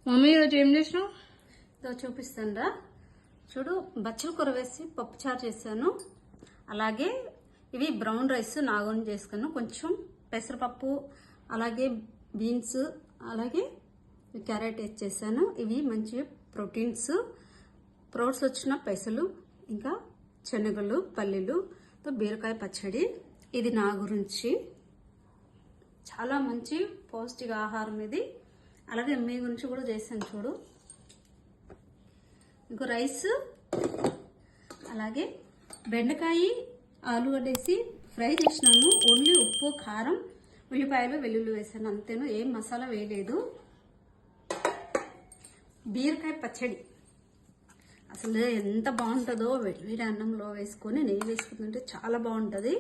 Mummy ఈరోజు ఏం చేసినావు? చూపిస్తాను. చూడు, బచ్చల కూర వేసి పప్పుచారు చేశాను. అలాగే ఇవి బ్రౌన్ రైస్ నాగోని చేసుకున్నాను. కొంచెం పెసరపప్పు, అలాగే బీన్స్, అలాగే క్యారెట్ వేసి చేశాను. ఇవి మంచి ప్రోటీన్స్, ప్రోట్స్ వచ్చిన పెసలు, ఇంకా శనగలు, పల్లీలుతో బీరకాయ పచ్చడి. ఇది నా గురించి చాలా మంచి పౌష్టిక ఆహారం ఇది. అలాగే మీ గురించి కూడా చేశాను చూడు. ఇంకో రైస్, అలాగే బెండకాయ ఆలుగడ్డ వేసి ఫ్రై చేసినాను. ఓన్లీ ఉప్పు, కారం, ఉల్లిపాయలు, వెల్లుల్లి వేసాను, అంతేను, ఏం మసాలా వేయలేదు. బీరకాయ పచ్చడి అసలు ఎంత బాగుంటుందో, వేడి అన్నంలో వేసుకొని నెయ్యి వేసుకుంటుంటే చాలా బాగుంటుంది.